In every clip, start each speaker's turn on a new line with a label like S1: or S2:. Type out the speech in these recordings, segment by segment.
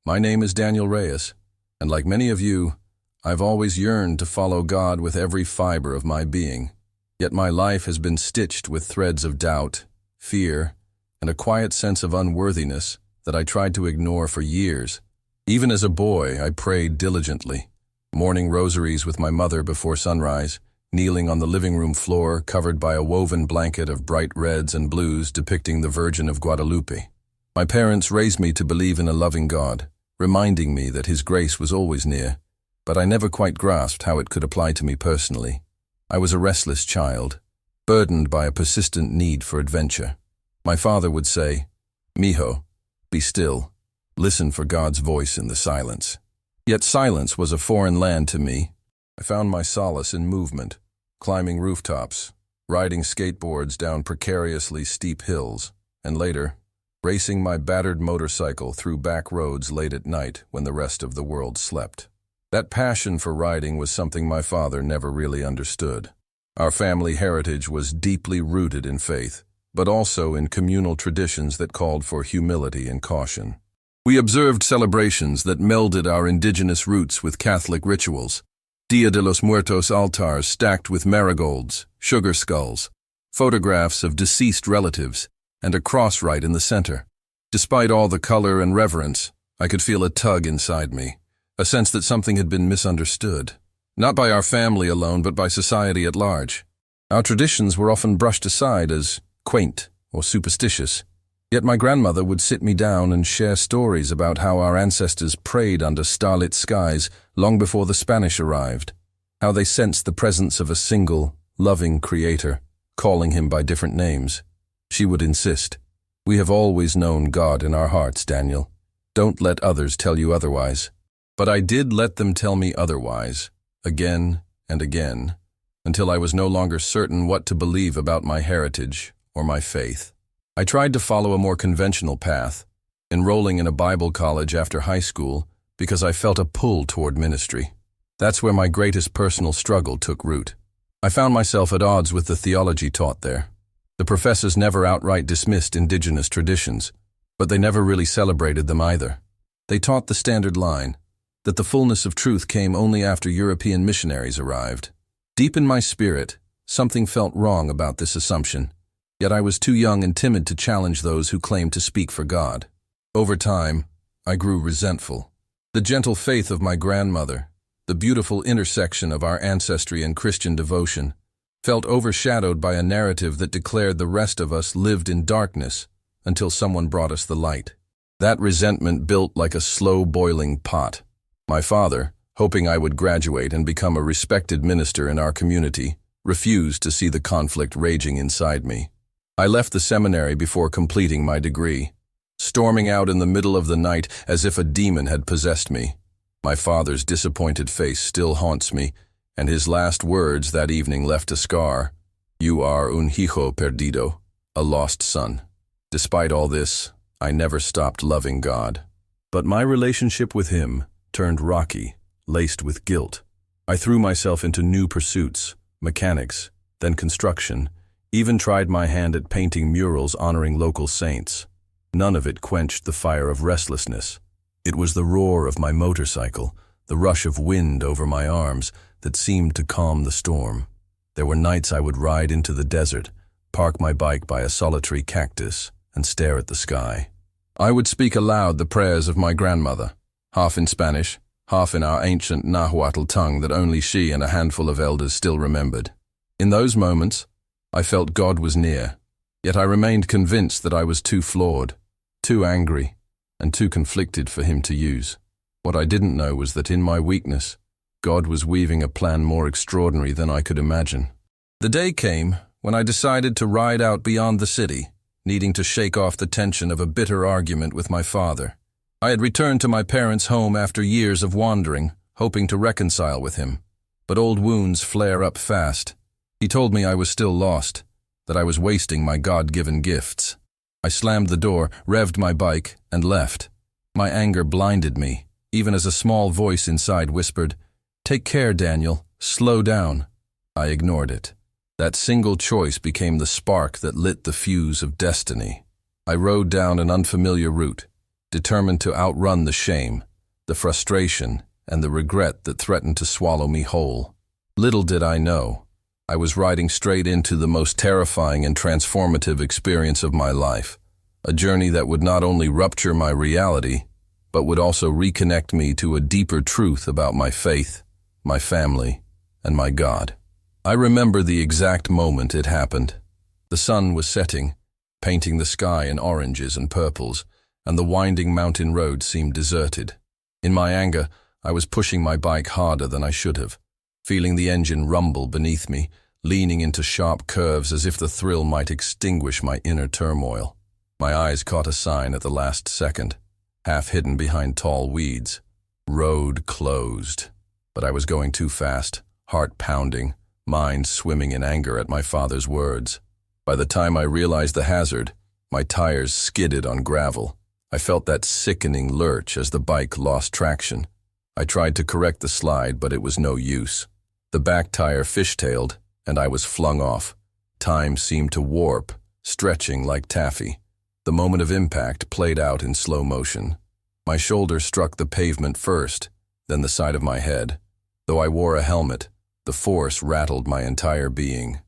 S1: My name is Daniel Reyes, and like many of you, I've always yearned to follow God with every fiber of my being. Yet my life has been stitched with threads of doubt, fear, and a quiet sense of unworthiness that I tried to ignore for years. Even as a boy, I prayed diligently, morning rosaries with my mother before sunrise, kneeling on the living room floor covered by a woven blanket of bright reds and blues depicting the Virgin of Guadalupe. My parents raised me to believe in a loving God, reminding me that His grace was always near, but I never quite grasped how it could apply to me personally. I was a restless child, burdened by a persistent need for adventure. My father would say, "Mijo, be still. Listen for God's voice in the silence." Yet silence was a foreign land to me. I found my solace in movement, climbing rooftops, riding skateboards down precariously steep hills, and later, racing my battered motorcycle through back roads late at night when the rest of the world slept. That passion for riding was something my father never really understood. Our family heritage was deeply rooted in faith, but also in communal traditions that called for humility and caution. We observed celebrations that melded our indigenous roots with Catholic rituals. Dia de los Muertos altars stacked with marigolds, sugar skulls, photographs of deceased relatives, and a cross right in the center. Despite all the color and reverence, I could feel a tug inside me, a sense that something had been misunderstood. Not by our family alone, but by society at large. Our traditions were often brushed aside as quaint or superstitious. Yet my grandmother would sit me down and share stories about how our ancestors prayed under starlit skies long before the Spanish arrived, how they sensed the presence of a single, loving creator, calling Him by different names. She would insist, "We have always known God in our hearts, Daniel. Don't let others tell you otherwise." But I did let them tell me otherwise, again and again, until I was no longer certain what to believe about my heritage or my faith. I tried to follow a more conventional path, enrolling in a Bible college after high school because I felt a pull toward ministry. That's where my greatest personal struggle took root. I found myself at odds with the theology taught there. The professors never outright dismissed indigenous traditions, but they never really celebrated them either. They taught the standard line, that the fullness of truth came only after European missionaries arrived. Deep in my spirit, something felt wrong about this assumption. Yet I was too young and timid to challenge those who claimed to speak for God. Over time, I grew resentful. The gentle faith of my grandmother, the beautiful intersection of our ancestry and Christian devotion, felt overshadowed by a narrative that declared the rest of us lived in darkness until someone brought us the light. That resentment built like a slow-boiling pot. My father, hoping I would graduate and become a respected minister in our community, refused to see the conflict raging inside me. I left the seminary before completing my degree, storming out in the middle of the night as if a demon had possessed me. My father's disappointed face still haunts me, and his last words that evening left a scar. "You are un hijo perdido," a lost son. Despite all this, I never stopped loving God. But my relationship with Him turned rocky, laced with guilt. I threw myself into new pursuits, mechanics, then construction, even tried my hand at painting murals honoring local saints. None of it quenched the fire of restlessness. It was the roar of my motorcycle, the rush of wind over my arms, that seemed to calm the storm. There were nights I would ride into the desert, park my bike by a solitary cactus, and stare at the sky. I would speak aloud the prayers of my grandmother, half in Spanish, half in our ancient Nahuatl tongue that only she and a handful of elders still remembered. In those moments, I felt God was near, yet I remained convinced that I was too flawed, too angry, and too conflicted for Him to use. What I didn't know was that in my weakness, God was weaving a plan more extraordinary than I could imagine. The day came when I decided to ride out beyond the city, needing to shake off the tension of a bitter argument with my father. I had returned to my parents' home after years of wandering, hoping to reconcile with him. But old wounds flare up fast. He told me I was still lost, that I was wasting my God-given gifts. I slammed the door, revved my bike, and left. My anger blinded me, even as a small voice inside whispered, "Take care, Daniel. Slow down." I ignored it. That single choice became the spark that lit the fuse of destiny. I rode down an unfamiliar route, determined to outrun the shame, the frustration, and the regret that threatened to swallow me whole. Little did I know, I was riding straight into the most terrifying and transformative experience of my life, a journey that would not only rupture my reality, but would also reconnect me to a deeper truth about my faith, my family, and my God. I remember the exact moment it happened. The sun was setting, painting the sky in oranges and purples, and the winding mountain road seemed deserted. In my anger, I was pushing my bike harder than I should have, feeling the engine rumble beneath me, leaning into sharp curves as if the thrill might extinguish my inner turmoil. My eyes caught a sign at the last second, half hidden behind tall weeds. Road closed. But I was going too fast, heart pounding, mind swimming in anger at my father's words. By the time I realized the hazard, my tires skidded on gravel. I felt that sickening lurch as the bike lost traction. I tried to correct the slide, but it was no use. The back tire fishtailed, and I was flung off. Time seemed to warp, stretching like taffy. The moment of impact played out in slow motion. My shoulder struck the pavement first, then the side of my head. Though I wore a helmet, the force rattled my entire being.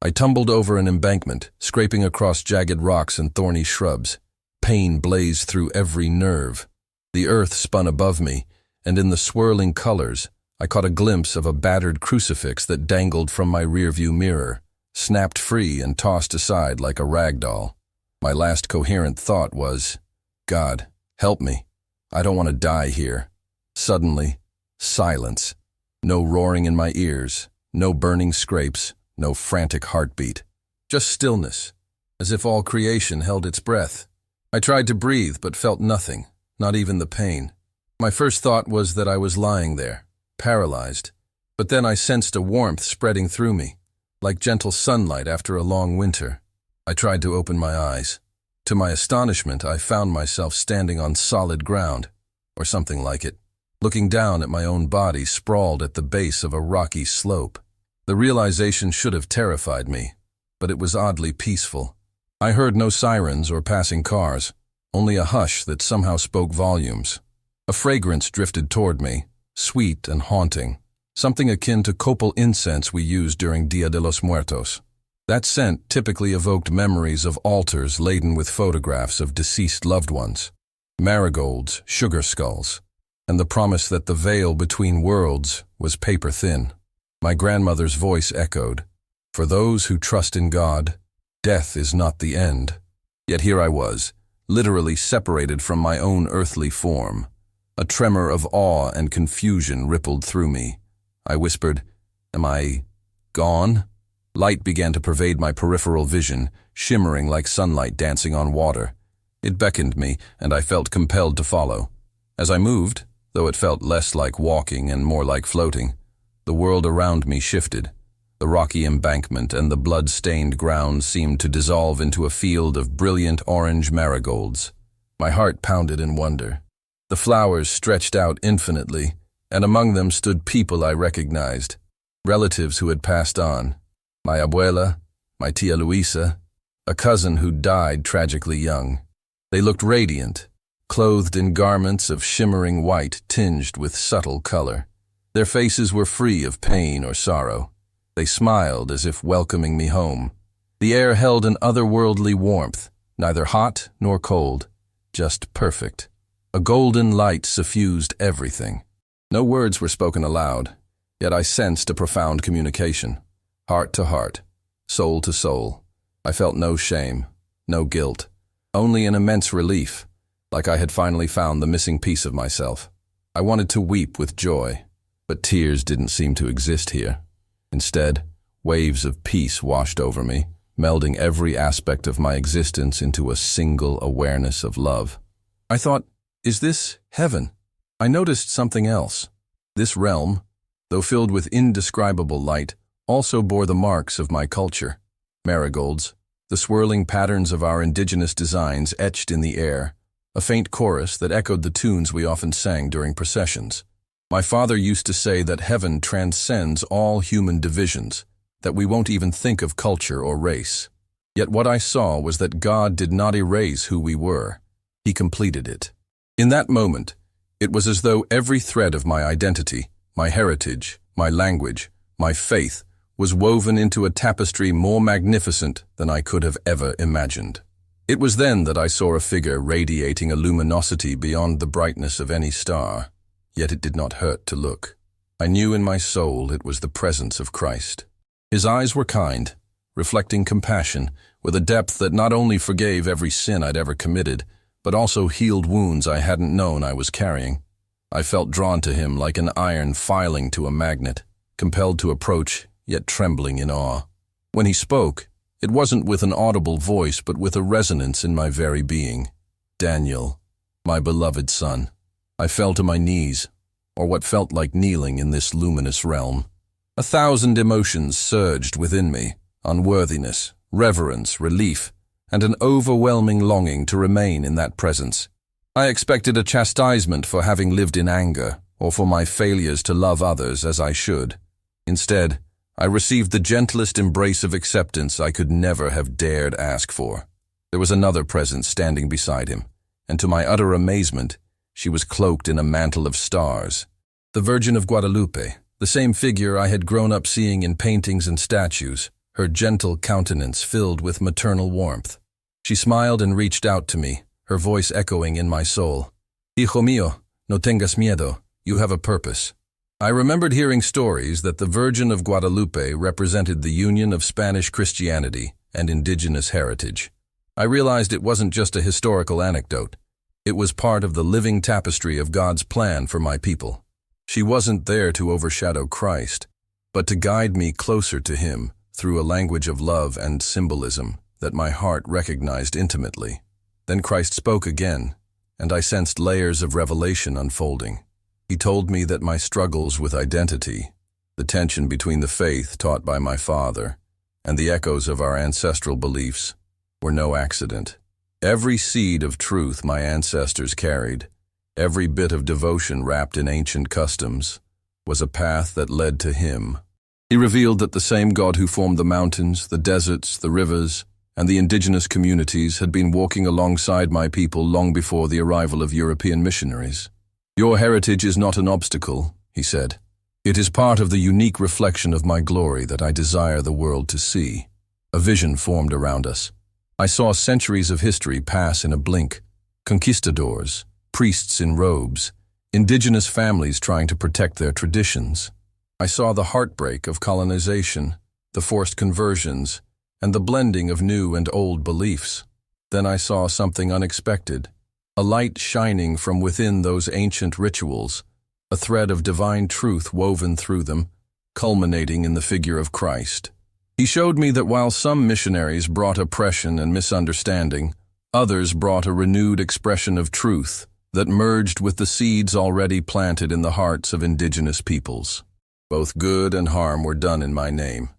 S1: I tumbled over an embankment, scraping across jagged rocks and thorny shrubs. Pain blazed through every nerve. The earth spun above me, and in the swirling colors, I caught a glimpse of a battered crucifix that dangled from my rearview mirror, snapped free and tossed aside like a rag doll. My last coherent thought was, God, help me. I don't want to die here. Suddenly, silence. No roaring in my ears, no burning scrapes, no frantic heartbeat. Just stillness, as if all creation held its breath. I tried to breathe but felt nothing, not even the pain. My first thought was that I was lying there, paralyzed. But then I sensed a warmth spreading through me, like gentle sunlight after a long winter. I tried to open my eyes. To my astonishment, I found myself standing on solid ground, or something like it, looking down at my own body sprawled at the base of a rocky slope. The realization should have terrified me, but it was oddly peaceful. I heard no sirens or passing cars, only a hush that somehow spoke volumes. A fragrance drifted toward me, sweet and haunting, something akin to copal incense we used during Dia de los Muertos. That scent typically evoked memories of altars laden with photographs of deceased loved ones, marigolds, sugar skulls, and the promise that the veil between worlds was paper thin. My grandmother's voice echoed, "For those who trust in God, death is not the end." Yet here I was, literally separated from my own earthly form. A tremor of awe and confusion rippled through me. I whispered, "Am I gone?" Light began to pervade my peripheral vision, shimmering like sunlight dancing on water. It beckoned me, and I felt compelled to follow. As I moved, though it felt less like walking and more like floating, the world around me shifted. The rocky embankment and the blood-stained ground seemed to dissolve into a field of brilliant orange marigolds. My heart pounded in wonder. The flowers stretched out infinitely, and among them stood people I recognized, relatives who had passed on. My abuela, my tia Luisa, a cousin who died tragically young. They looked radiant, clothed in garments of shimmering white tinged with subtle color. Their faces were free of pain or sorrow. They smiled as if welcoming me home. The air held an otherworldly warmth, neither hot nor cold, just perfect. A golden light suffused everything. No words were spoken aloud, yet I sensed a profound communication. Heart to heart, soul to soul. I felt no shame, no guilt, only an immense relief, like I had finally found the missing piece of myself. I wanted to weep with joy, but tears didn't seem to exist here. Instead, waves of peace washed over me, melding every aspect of my existence into a single awareness of love. I thought, is this heaven? I noticed something else. This realm, though filled with indescribable light, also bore the marks of my culture. Marigolds, the swirling patterns of our indigenous designs etched in the air, a faint chorus that echoed the tunes we often sang during processions. My father used to say that heaven transcends all human divisions, that we won't even think of culture or race. Yet what I saw was that God did not erase who we were. He completed it. In that moment, it was as though every thread of my identity, my heritage, my language, my faith, was woven into a tapestry more magnificent than I could have ever imagined. It was then that I saw a figure radiating a luminosity beyond the brightness of any star, yet it did not hurt to look. I knew in my soul it was the presence of Christ. His eyes were kind, reflecting compassion, with a depth that not only forgave every sin I'd ever committed, but also healed wounds I hadn't known I was carrying. I felt drawn to him like an iron filing to a magnet, compelled to approach, yet trembling in awe. When he spoke, it wasn't with an audible voice, but with a resonance in my very being. Daniel, my beloved son. I fell to my knees, or what felt like kneeling in this luminous realm. 1,000 emotions surged within me: unworthiness, reverence, relief, and an overwhelming longing to remain in that presence. I expected a chastisement for having lived in anger, or for my failures to love others as I should. Instead, I received the gentlest embrace of acceptance I could never have dared ask for. There was another presence standing beside him, and to my utter amazement, she was cloaked in a mantle of stars. The Virgin of Guadalupe, the same figure I had grown up seeing in paintings and statues, her gentle countenance filled with maternal warmth. She smiled and reached out to me, her voice echoing in my soul. Hijo mío, no tengas miedo, you have a purpose. I remembered hearing stories that the Virgin of Guadalupe represented the union of Spanish Christianity and indigenous heritage. I realized it wasn't just a historical anecdote. It was part of the living tapestry of God's plan for my people. She wasn't there to overshadow Christ, but to guide me closer to him through a language of love and symbolism that my heart recognized intimately. Then Christ spoke again, and I sensed layers of revelation unfolding. He told me that my struggles with identity, the tension between the faith taught by my father and the echoes of our ancestral beliefs, were no accident. Every seed of truth my ancestors carried, every bit of devotion wrapped in ancient customs, was a path that led to him. He revealed that the same God who formed the mountains, the deserts, the rivers, and the indigenous communities had been walking alongside my people long before the arrival of European missionaries. Your heritage is not an obstacle, he said. It is part of the unique reflection of my glory that I desire the world to see. A vision formed around us. I saw centuries of history pass in a blink. Conquistadors, priests in robes, indigenous families trying to protect their traditions. I saw the heartbreak of colonization, the forced conversions, and the blending of new and old beliefs. Then I saw something unexpected, a light shining from within those ancient rituals, a thread of divine truth woven through them, culminating in the figure of Christ. He showed me that while some missionaries brought oppression and misunderstanding, others brought a renewed expression of truth that merged with the seeds already planted in the hearts of indigenous peoples. Both good and harm were done in my name,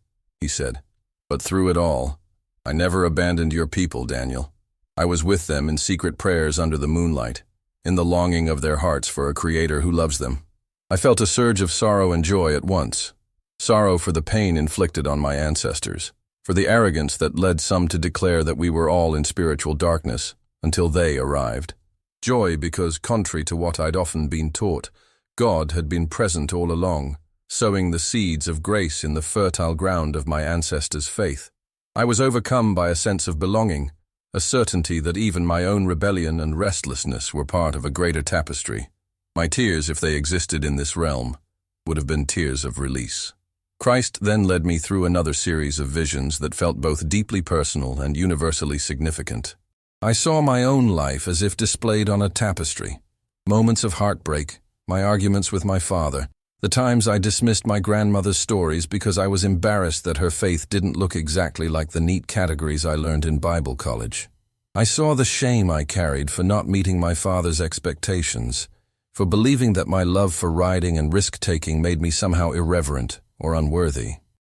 S1: he said. But through it all, I never abandoned your people, Daniel. I was with them in secret prayers under the moonlight, in the longing of their hearts for a Creator who loves them. I felt a surge of sorrow and joy at once. Sorrow for the pain inflicted on my ancestors, for the arrogance that led some to declare that we were all in spiritual darkness until they arrived. Joy because, contrary to what I'd often been taught, God had been present all along, sowing the seeds of grace in the fertile ground of my ancestors' faith. I was overcome by a sense of belonging, a certainty that even my own rebellion and restlessness were part of a greater tapestry. My tears, if they existed in this realm, would have been tears of release. Christ then led me through another series of visions that felt both deeply personal and universally significant. I saw my own life as if displayed on a tapestry. Moments of heartbreak, my arguments with my father, the times I dismissed my grandmother's stories because I was embarrassed that her faith didn't look exactly like the neat categories I learned in Bible college. I saw the shame I carried for not meeting my father's expectations, for believing that my love for riding and risk-taking made me somehow irreverent or unworthy.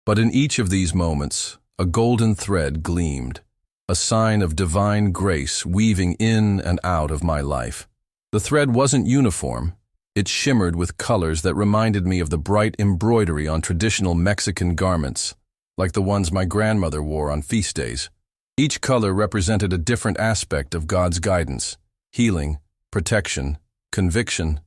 S1: But in each of these moments, a golden thread gleamed, a sign of divine grace weaving in and out of my life. The thread wasn't uniform. It shimmered with colors that reminded me of the bright embroidery on traditional Mexican garments, like the ones my grandmother wore on feast days. Each color represented a different aspect of God's guidance: healing, protection, conviction,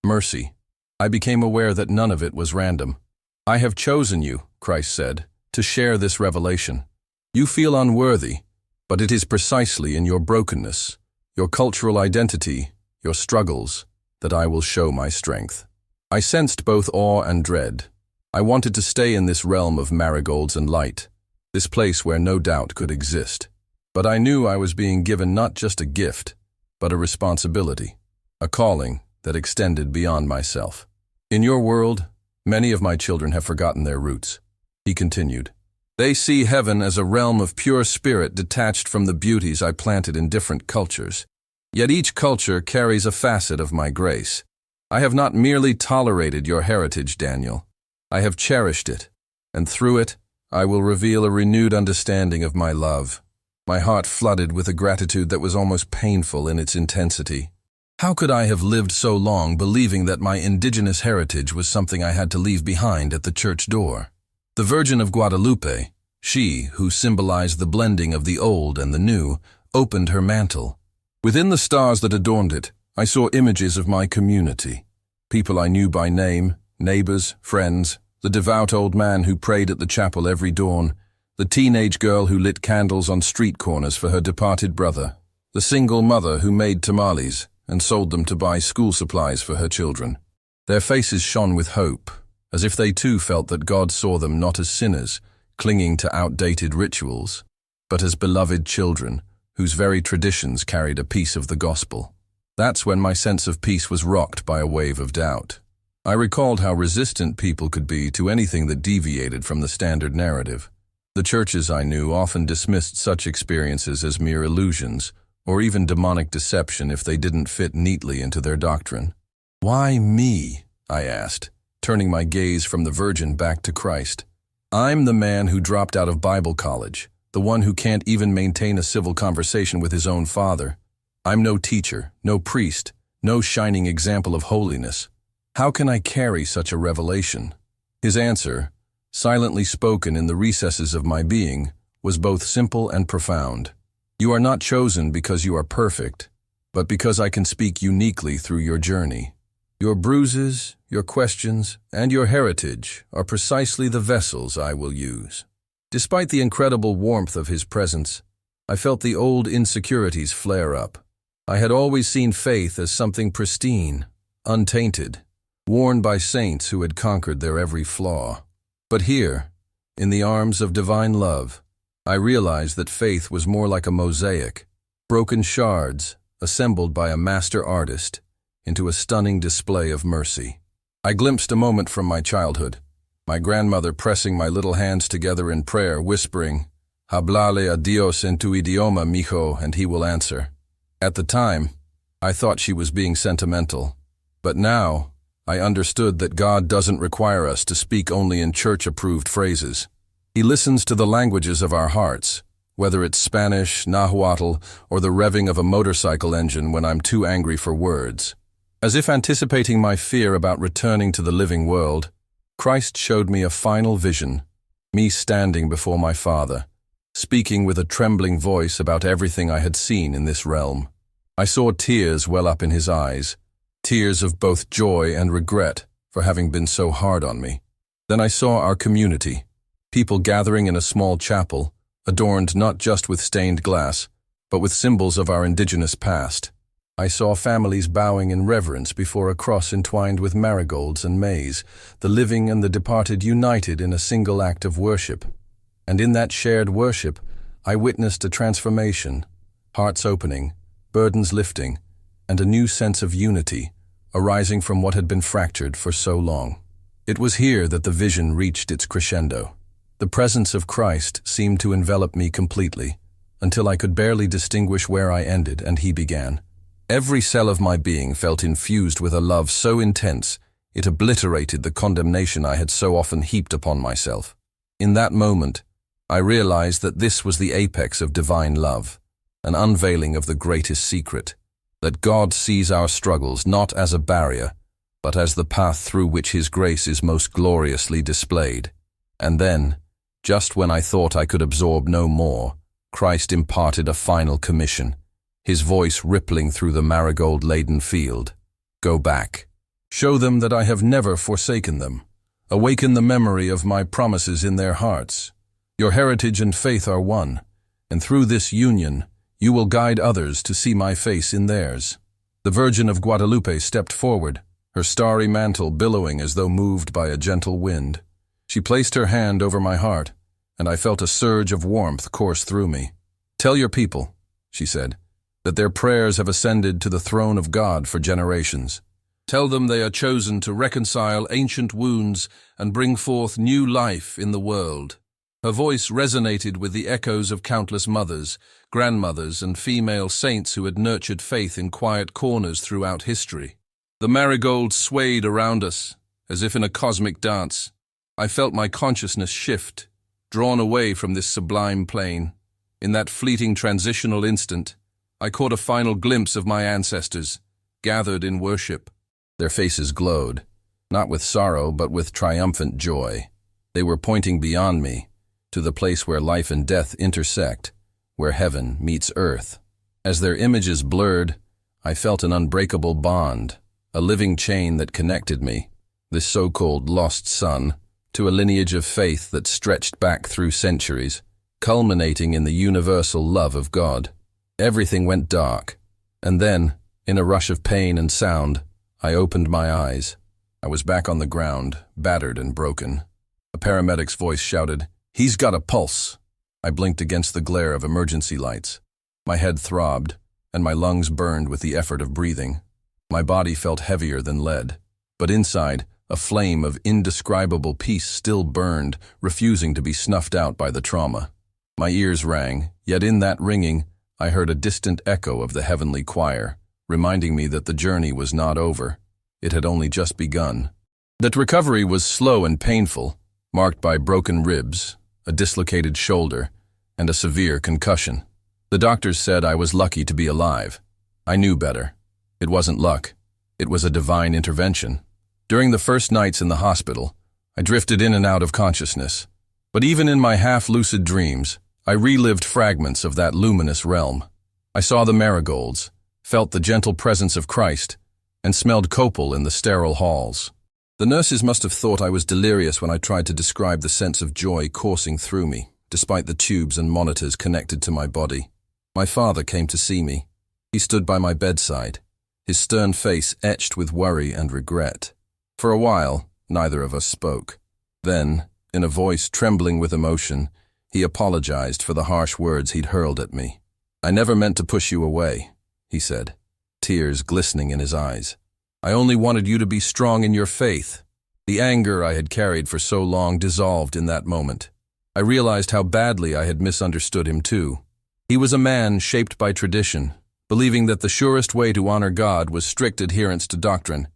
S1: mercy. I became aware that none of it was random. "I have chosen you," Christ said, "to share this revelation. You feel unworthy, but it is precisely in your brokenness, your cultural identity, your struggles, that I will show my strength." I sensed both awe and dread. I wanted to stay in this realm of marigolds and light, this place where no doubt could exist. But I knew I was being given not just a gift, but a responsibility, a calling that extended beyond myself. "In your world, many of my children have forgotten their roots," he continued. "They see heaven as a realm of pure spirit detached from the beauties I planted in different cultures. Yet each culture carries a facet of my grace. I have not merely tolerated your heritage, Daniel. I have cherished it, and through it, I will reveal a renewed understanding of my love." My heart flooded with a gratitude that was almost painful in its intensity. How could I have lived so long believing that my indigenous heritage was something I had to leave behind at the church door? The Virgin of Guadalupe, she who symbolized the blending of the old and the new, opened her mantle. Within the stars that adorned it, I saw images of my community. People I knew by name, neighbors, friends, the devout old man who prayed at the chapel every dawn, the teenage girl who lit candles on street corners for her departed brother, the single mother who made tamales and sold them to buy school supplies for her children. Their faces shone with hope, as if they too felt that God saw them not as sinners, clinging to outdated rituals, but as beloved children, whose very traditions carried a piece of the gospel. That's when my sense of peace was rocked by a wave of doubt. I recalled how resistant people could be to anything that deviated from the standard narrative. The churches I knew often dismissed such experiences as mere illusions, or even demonic deception if they didn't fit neatly into their doctrine. "Why me?" I asked, turning my gaze from the Virgin back to Christ. "I'm the man who dropped out of Bible college, the one who can't even maintain a civil conversation with his own father. I'm no teacher, no priest, no shining example of holiness. How can I carry such a revelation?" His answer, silently spoken in the recesses of my being, was both simple and profound. "You are not chosen because you are perfect, but because I can speak uniquely through your journey. Your bruises, your questions, and your heritage are precisely the vessels I will use." Despite the incredible warmth of his presence, I felt the old insecurities flare up. I had always seen faith as something pristine, untainted, worn by saints who had conquered their every flaw. But here, in the arms of divine love, I realized that faith was more like a mosaic, broken shards assembled by a master artist into a stunning display of mercy. I glimpsed a moment from my childhood, my grandmother pressing my little hands together in prayer, whispering, "Hablale a Dios en tu idioma, mijo, and he will answer." At the time, I thought she was being sentimental, but now I understood that God doesn't require us to speak only in church-approved phrases. He listens to the languages of our hearts, whether it's Spanish, Nahuatl, or the revving of a motorcycle engine when I'm too angry for words. As if anticipating my fear about returning to the living world, Christ showed me a final vision, me standing before my Father, speaking with a trembling voice about everything I had seen in this realm. I saw tears well up in his eyes, tears of both joy and regret for having been so hard on me. Then I saw our community, people gathering in a small chapel, adorned not just with stained glass, but with symbols of our indigenous past. I saw families bowing in reverence before a cross entwined with marigolds and maize, the living and the departed united in a single act of worship. And in that shared worship, I witnessed a transformation, hearts opening, burdens lifting, and a new sense of unity arising from what had been fractured for so long. It was here that the vision reached its crescendo. The presence of Christ seemed to envelop me completely, until I could barely distinguish where I ended and he began. Every cell of my being felt infused with a love so intense it obliterated the condemnation I had so often heaped upon myself. In that moment, I realized that this was the apex of divine love, an unveiling of the greatest secret, that God sees our struggles not as a barrier, but as the path through which His grace is most gloriously displayed. And then, just when I thought I could absorb no more, Christ imparted a final commission. his voice rippling through the marigold-laden field. "Go back. Show them that I have never forsaken them. Awaken the memory of my promises in their hearts. Your heritage and faith are one, and through this union, you will guide others to see my face in theirs." The Virgin of Guadalupe stepped forward, her starry mantle billowing as though moved by a gentle wind. She placed her hand over my heart, and I felt a surge of warmth course through me. "Tell your people," she said, "that their prayers have ascended to the throne of God for generations. Tell them they are chosen to reconcile ancient wounds and bring forth new life in the world." Her voice resonated with the echoes of countless mothers, grandmothers, and female saints who had nurtured faith in quiet corners throughout history. The marigolds swayed around us, as if in a cosmic dance. I felt my consciousness shift, drawn away from this sublime plane. In that fleeting transitional instant, I caught a final glimpse of my ancestors, gathered in worship. Their faces glowed, not with sorrow but with triumphant joy. They were pointing beyond me, to the place where life and death intersect, where heaven meets earth. As their images blurred, I felt an unbreakable bond, a living chain that connected me, this so-called lost son, to a lineage of faith that stretched back through centuries, culminating in the universal love of God. Everything went dark, and then, in a rush of pain and sound, I opened my eyes. I was back on the ground, battered and broken. A paramedic's voice shouted, "He's got a pulse." I blinked against the glare of emergency lights. My head throbbed, and my lungs burned with the effort of breathing. My body felt heavier than lead, but inside, a flame of indescribable peace still burned, refusing to be snuffed out by the trauma. My ears rang, yet in that ringing, I heard a distant echo of the heavenly choir, reminding me that the journey was not over. It had only just begun. That recovery was slow and painful, marked by broken ribs, a dislocated shoulder, and a severe concussion. The doctors said I was lucky to be alive. I knew better. It wasn't luck. It was a divine intervention. During the first nights in the hospital, I drifted in and out of consciousness. But even in my half-lucid dreams, I relived fragments of that luminous realm. I saw the marigolds, felt the gentle presence of Christ, and smelled copal in the sterile halls. The nurses must have thought I was delirious when I tried to describe the sense of joy coursing through me, despite the tubes and monitors connected to my body. My father came to see me. He stood by my bedside, his stern face etched with worry and regret. For a while, neither of us spoke. Then, in a voice trembling with emotion, he apologized for the harsh words he'd hurled at me. "I never meant to push you away," he said, tears glistening in his eyes. "I only wanted you to be strong in your faith." The anger I had carried for so long dissolved in that moment. I realized how badly I had misunderstood him too. He was a man shaped by tradition, believing that the surest way to honor God was strict adherence to doctrine,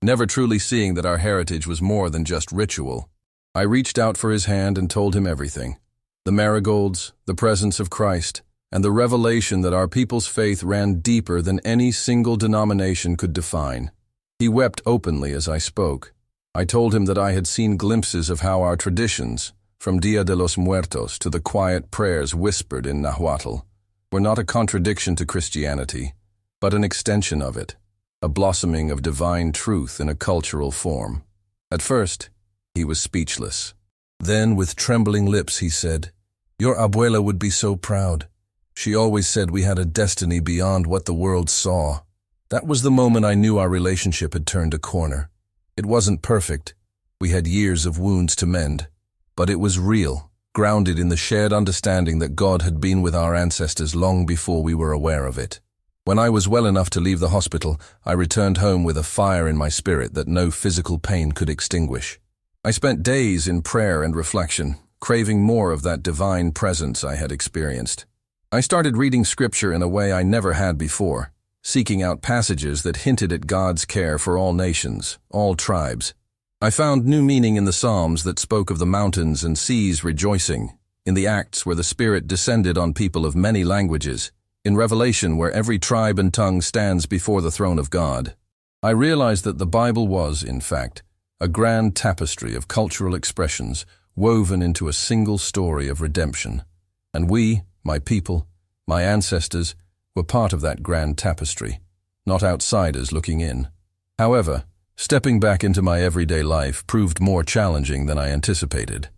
S1: never truly seeing that our heritage was more than just ritual. I reached out for his hand and told him everything. The marigolds, the presence of Christ, and the revelation that our people's faith ran deeper than any single denomination could define. He wept openly as I spoke. I told him that I had seen glimpses of how our traditions, from Dia de los Muertos to the quiet prayers whispered in Nahuatl, were not a contradiction to Christianity, but an extension of it, a blossoming of divine truth in a cultural form. At first, he was speechless. Then, with trembling lips, he said, "Your abuela would be so proud. She always said we had a destiny beyond what the world saw." That was the moment I knew our relationship had turned a corner. It wasn't perfect. We had years of wounds to mend. But it was real, grounded in the shared understanding that God had been with our ancestors long before we were aware of it. When I was well enough to leave the hospital, I returned home with a fire in my spirit that no physical pain could extinguish. I spent days in prayer and reflection, craving more of that divine presence I had experienced. I started reading scripture in a way I never had before, seeking out passages that hinted at God's care for all nations, all tribes. I found new meaning in the Psalms that spoke of the mountains and seas rejoicing, in the Acts where the Spirit descended on people of many languages, in Revelation where every tribe and tongue stands before the throne of God. I realized that the Bible was, in fact, a grand tapestry of cultural expressions woven into a single story of redemption. And we, my people, my ancestors, were part of that grand tapestry, not outsiders looking in. However, stepping back into my everyday life proved more challenging than I anticipated.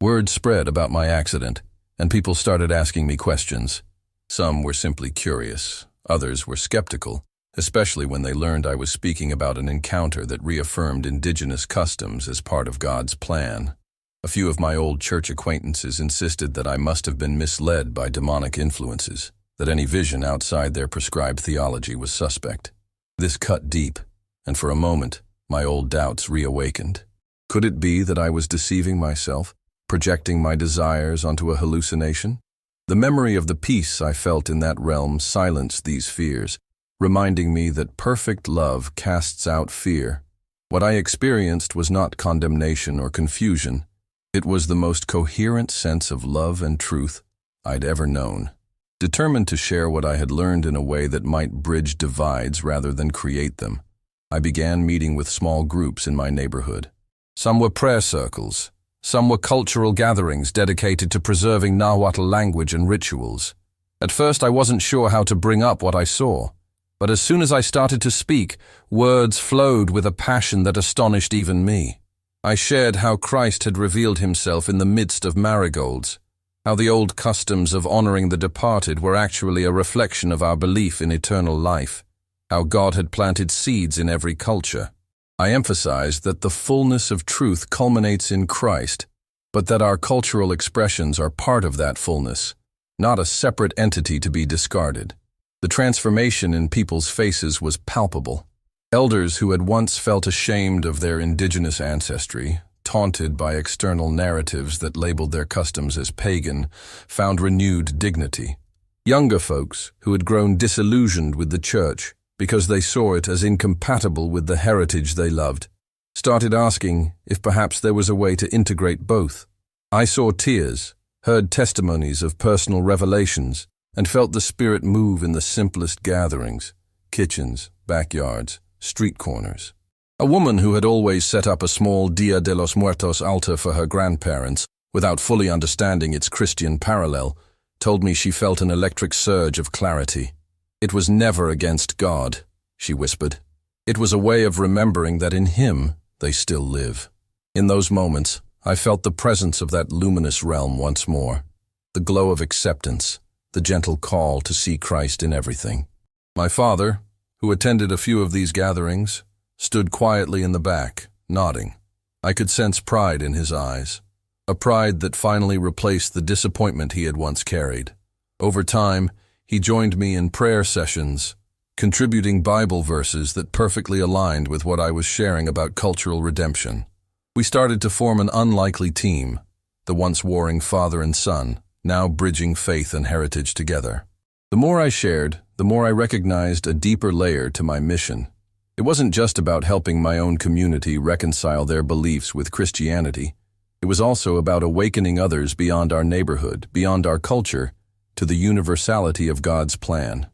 S1: Word spread about my accident, and people started asking me questions. Some were simply curious, others were skeptical, especially when they learned I was speaking about an encounter that reaffirmed indigenous customs as part of God's plan. A few of my old church acquaintances insisted that I must have been misled by demonic influences, that any vision outside their prescribed theology was suspect. This cut deep, and for a moment, my old doubts reawakened. Could it be that I was deceiving myself, projecting my desires onto a hallucination? The memory of the peace I felt in that realm silenced these fears, reminding me that perfect love casts out fear. What I experienced was not condemnation or confusion. It was the most coherent sense of love and truth I'd ever known. Determined to share what I had learned in a way that might bridge divides rather than create them, I began meeting with small groups in my neighborhood. Some were prayer circles. Some were cultural gatherings dedicated to preserving Nahuatl language and rituals. At first, I wasn't sure how to bring up what I saw. But as soon as I started to speak, words flowed with a passion that astonished even me. I shared how Christ had revealed himself in the midst of marigolds, how the old customs of honoring the departed were actually a reflection of our belief in eternal life, how God had planted seeds in every culture. I emphasized that the fullness of truth culminates in Christ, but that our cultural expressions are part of that fullness, not a separate entity to be discarded. The transformation in people's faces was palpable. Elders who had once felt ashamed of their indigenous ancestry, taunted by external narratives that labeled their customs as pagan, found renewed dignity. Younger folks, who had grown disillusioned with the church because they saw it as incompatible with the heritage they loved, started asking if perhaps there was a way to integrate both. I saw tears, heard testimonies of personal revelations, and felt the Spirit move in the simplest gatherings, kitchens, backyards, street corners. A woman who had always set up a small Dia de los Muertos altar for her grandparents, without fully understanding its Christian parallel, told me she felt an electric surge of clarity. It was never against God, she whispered. It was a way of remembering that in Him they still live. In those moments, I felt the presence of that luminous realm once more, the glow of acceptance, the gentle call to see Christ in everything. My father, who attended a few of these gatherings, stood quietly in the back, nodding. I could sense pride in his eyes, a pride that finally replaced the disappointment he had once carried. Over time, he joined me in prayer sessions, contributing Bible verses that perfectly aligned with what I was sharing about cultural redemption. We started to form an unlikely team, the once warring father and son, now bridging faith and heritage together. The more I shared, the more I recognized a deeper layer to my mission. It wasn't just about helping my own community reconcile their beliefs with Christianity. It was also about awakening others beyond our neighborhood, beyond our culture, to the universality of God's plan.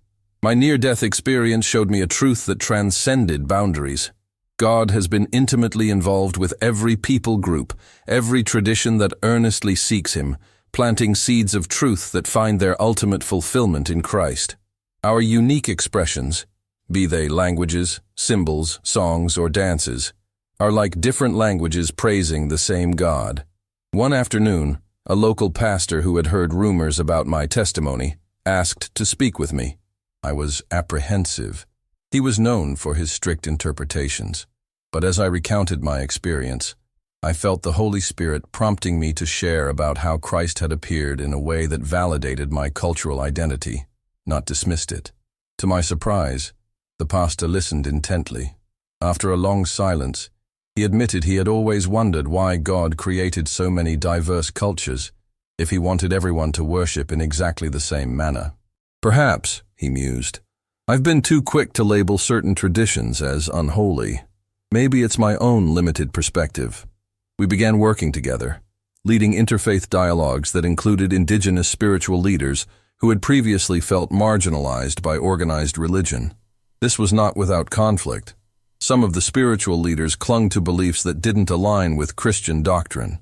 S1: My near-death experience showed me a truth that transcended boundaries. God has been intimately involved with every people group, every tradition that earnestly seeks Him, planting seeds of truth that find their ultimate fulfillment in Christ. Our unique expressions, be they languages, symbols, songs, or dances, are like different languages praising the same God. One afternoon, a local pastor who had heard rumors about my testimony asked to speak with me. I was apprehensive. He was known for his strict interpretations, but as I recounted my experience, I felt the Holy Spirit prompting me to share about how Christ had appeared in a way that validated my cultural identity, not dismissed it. To my surprise, the pastor listened intently. After a long silence, he admitted he had always wondered why God created so many diverse cultures if He wanted everyone to worship in exactly the same manner. Perhaps, he mused, I've been too quick to label certain traditions as unholy. Maybe it's my own limited perspective. We began working together, leading interfaith dialogues that included indigenous spiritual leaders who had previously felt marginalized by organized religion. This was not without conflict. Some of the spiritual leaders clung to beliefs that didn't align with Christian doctrine,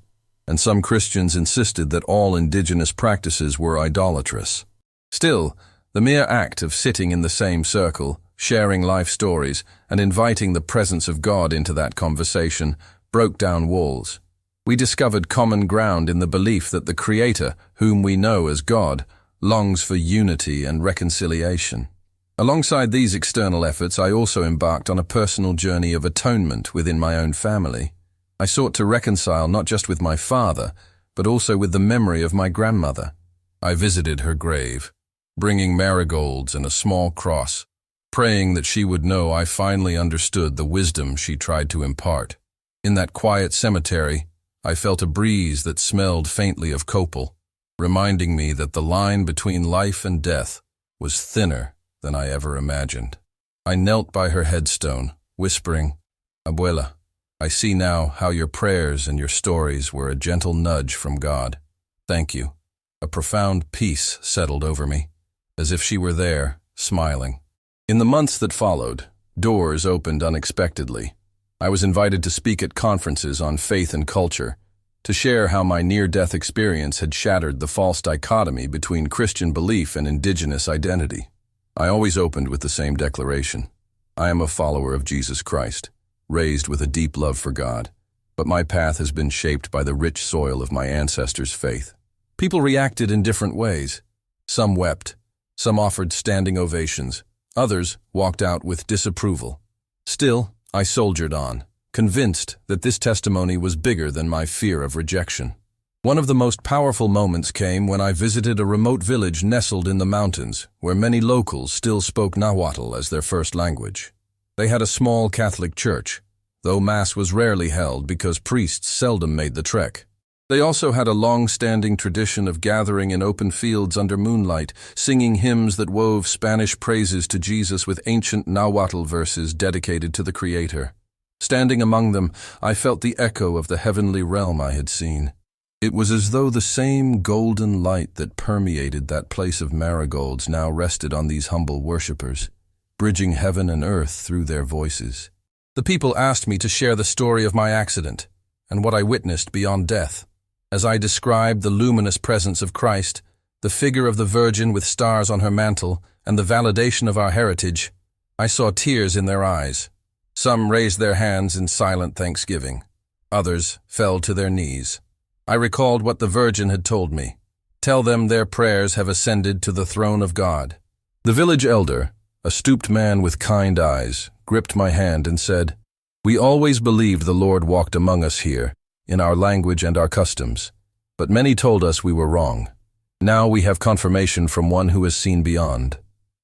S1: and some Christians insisted that all indigenous practices were idolatrous. Still, The mere act of sitting in the same circle, sharing life stories, and inviting the presence of God into that conversation broke down walls. We discovered common ground in the belief that the Creator, whom we know as God, longs for unity and reconciliation. Alongside these external efforts, I also embarked on a personal journey of atonement within my own family. I sought to reconcile not just with my father, but also with the memory of my grandmother. I visited her grave, bringing marigolds and a small cross, praying that she would know I finally understood the wisdom she tried to impart. In that quiet cemetery, I felt a breeze that smelled faintly of copal, reminding me that the line between life and death was thinner than I ever imagined. I knelt by her headstone, whispering, "Abuela, I see now how your prayers and your stories were a gentle nudge from God. Thank you." A profound peace settled over me, as if she were there, smiling. In the months that followed, doors opened unexpectedly. I was invited to speak at conferences on faith and culture, to share how my near-death experience had shattered the false dichotomy between Christian belief and indigenous identity. I always opened with the same declaration: I am a follower of Jesus Christ, raised with a deep love for God, but my path has been shaped by the rich soil of my ancestors' faith. People reacted in different ways. Some wept, some offered standing ovations, others walked out with disapproval. Still, I soldiered on, convinced that this testimony was bigger than my fear of rejection. One of the most powerful moments came when I visited a remote village nestled in the mountains, where many locals still spoke Nahuatl as their first language. They had a small Catholic church, though Mass was rarely held because priests seldom made the trek. They also had a long-standing tradition of gathering in open fields under moonlight, singing hymns that wove Spanish praises to Jesus with ancient Nahuatl verses dedicated to the Creator. Standing among them, I felt the echo of the heavenly realm I had seen. It was as though the same golden light that permeated that place of marigolds now rested on these humble worshippers, bridging heaven and earth through their voices. The people asked me to share the story of my accident and what I witnessed beyond death. As I described the luminous presence of Christ, the figure of the Virgin with stars on her mantle, and the validation of our heritage, I saw tears in their eyes. Some raised their hands in silent thanksgiving. Others fell to their knees. I recalled what the Virgin had told me. Tell them their prayers have ascended to the throne of God. The village elder, a stooped man with kind eyes, gripped my hand and said, "We always believed the Lord walked among us here, in our language and our customs, but many told us we were wrong. Now we have confirmation from one who has seen beyond."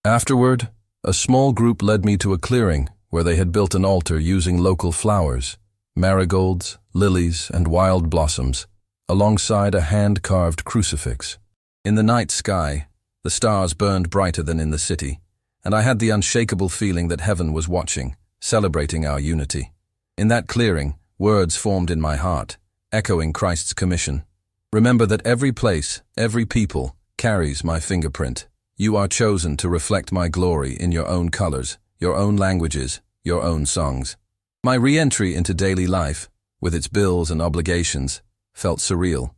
S1: Afterward, a small group led me to a clearing where they had built an altar using local flowers, marigolds, lilies, and wild blossoms, alongside a hand-carved crucifix. In the night sky, the stars burned brighter than in the city, and I had the unshakable feeling that heaven was watching, celebrating our unity. In that clearing, words formed in my heart, echoing Christ's commission. Remember that every place, every people, carries my fingerprint. You are chosen to reflect my glory in your own colors, your own languages, your own songs. My re-entry into daily life, with its bills and obligations, felt surreal.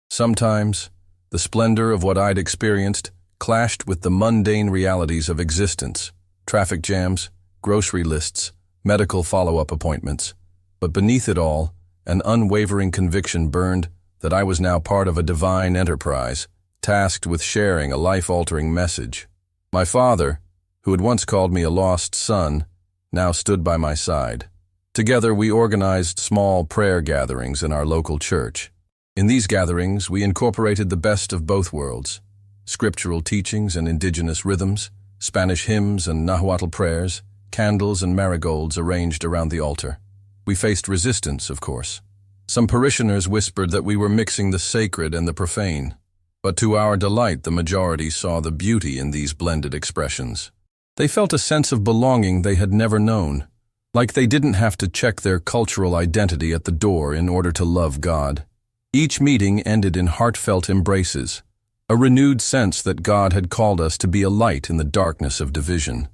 S1: Sometimes, the splendor of what I'd experienced clashed with the mundane realities of existence, traffic jams, grocery lists, medical follow-up appointments. But beneath it all, an unwavering conviction burned that I was now part of a divine enterprise, tasked with sharing a life-altering message. My father, who had once called me a lost son, now stood by my side. Together we organized small prayer gatherings in our local church. In these gatherings, we incorporated the best of both worlds: scriptural teachings and indigenous rhythms, Spanish hymns and Nahuatl prayers, candles and marigolds arranged around the altar. We faced resistance, of course. Some parishioners whispered that we were mixing the sacred and the profane. But to our delight, the majority saw the beauty in these blended expressions. They felt a sense of belonging they had never known, like they didn't have to check their cultural identity at the door in order to love God. Each meeting ended in heartfelt embraces, a renewed sense that God had called us to be a light in the darkness of division.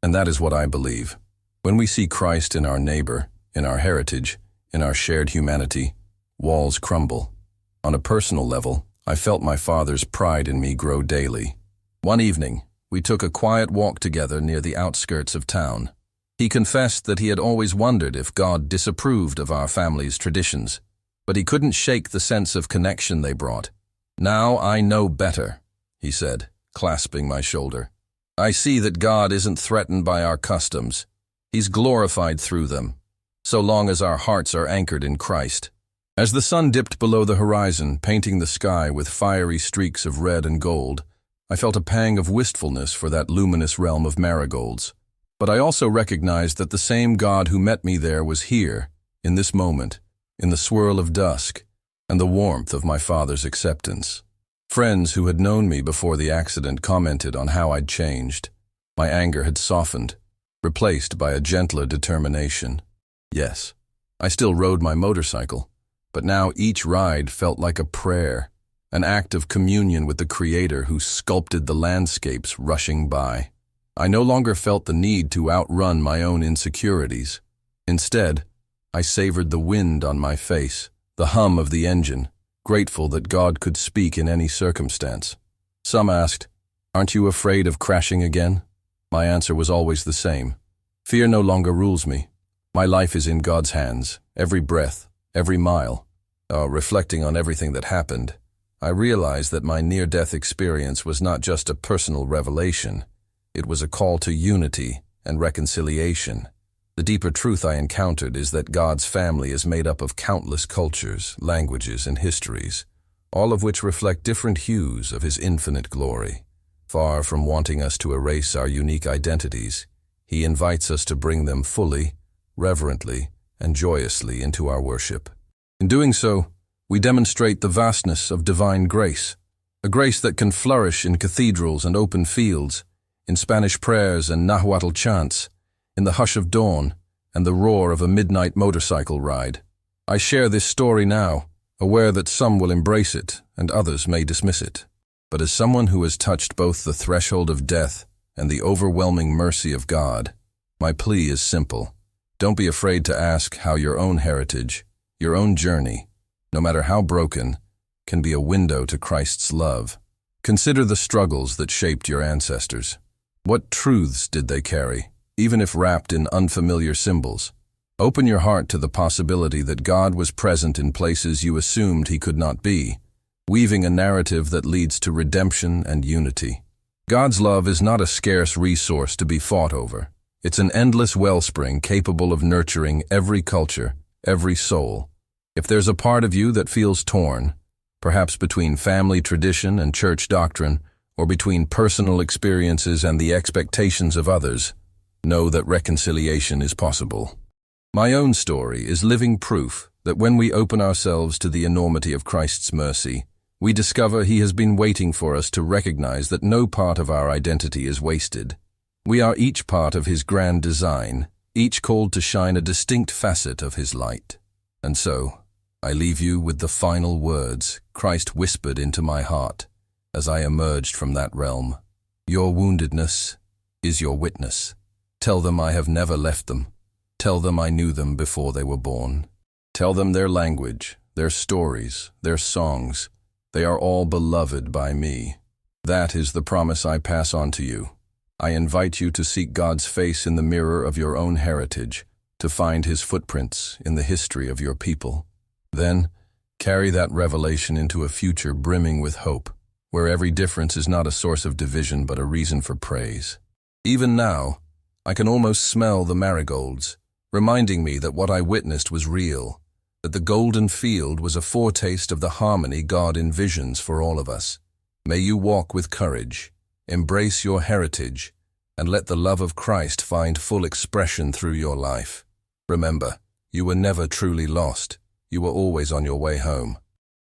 S1: And that is what I believe. When we see Christ in our neighbor, in our heritage, in our shared humanity, walls crumble. On a personal level, I felt my father's pride in me grow daily. One evening, we took a quiet walk together near the outskirts of town. He confessed that he had always wondered if God disapproved of our family's traditions, but he couldn't shake the sense of connection they brought. "Now I know better," he said, clasping my shoulder. "I see that God isn't threatened by our customs. He's glorified through them, so long as our hearts are anchored in Christ." As the sun dipped below the horizon, painting the sky with fiery streaks of red and gold, I felt a pang of wistfulness for that luminous realm of marigolds. But I also recognized that the same God who met me there was here, in this moment, in the swirl of dusk, and the warmth of my father's acceptance. Friends who had known me before the accident commented on how I'd changed. My anger had softened, replaced by a gentler determination. Yes, I still rode my motorcycle, but now each ride felt like a prayer, an act of communion with the Creator who sculpted the landscapes rushing by. I no longer felt the need to outrun my own insecurities. Instead, I savored the wind on my face, the hum of the engine, grateful that God could speak in any circumstance. Some asked, "Aren't you afraid of crashing again?" My answer was always the same. Fear no longer rules me. My life is in God's hands, every breath, every mile. Reflecting on everything that happened, I realized that my near-death experience was not just a personal revelation. It was a call to unity and reconciliation. The deeper truth I encountered is that God's family is made up of countless cultures, languages, and histories, all of which reflect different hues of His infinite glory. Far from wanting us to erase our unique identities, He invites us to bring them fully, reverently, and joyously into our worship. In doing so, we demonstrate the vastness of divine grace, a grace that can flourish in cathedrals and open fields, in Spanish prayers and Nahuatl chants, in the hush of dawn and the roar of a midnight motorcycle ride. I share this story now, aware that some will embrace it and others may dismiss it. But as someone who has touched both the threshold of death and the overwhelming mercy of God, my plea is simple. Don't be afraid to ask how your own heritage, your own journey, no matter how broken, can be a window to Christ's love. Consider the struggles that shaped your ancestors. What truths did they carry, even if wrapped in unfamiliar symbols? Open your heart to the possibility that God was present in places you assumed He could not be, weaving a narrative that leads to redemption and unity. God's love is not a scarce resource to be fought over. It's an endless wellspring capable of nurturing every culture, every soul. If there's a part of you that feels torn, perhaps between family tradition and church doctrine, or between personal experiences and the expectations of others, know that reconciliation is possible. My own story is living proof that when we open ourselves to the enormity of Christ's mercy, we discover He has been waiting for us to recognize that no part of our identity is wasted. We are each part of His grand design, each called to shine a distinct facet of His light. And so, I leave you with the final words Christ whispered into my heart as I emerged from that realm. Your woundedness is your witness. Tell them I have never left them. Tell them I knew them before they were born. Tell them their language, their stories, their songs. They are all beloved by me. That is the promise I pass on to you. I invite you to seek God's face in the mirror of your own heritage, to find His footprints in the history of your people. Then, carry that revelation into a future brimming with hope, where every difference is not a source of division but a reason for praise. Even now, I can almost smell the marigolds, reminding me that what I witnessed was real, that the golden field was a foretaste of the harmony God envisions for all of us. May you walk with courage, embrace your heritage, and let the love of Christ find full expression through your life. Remember, you were never truly lost. You were always on your way home.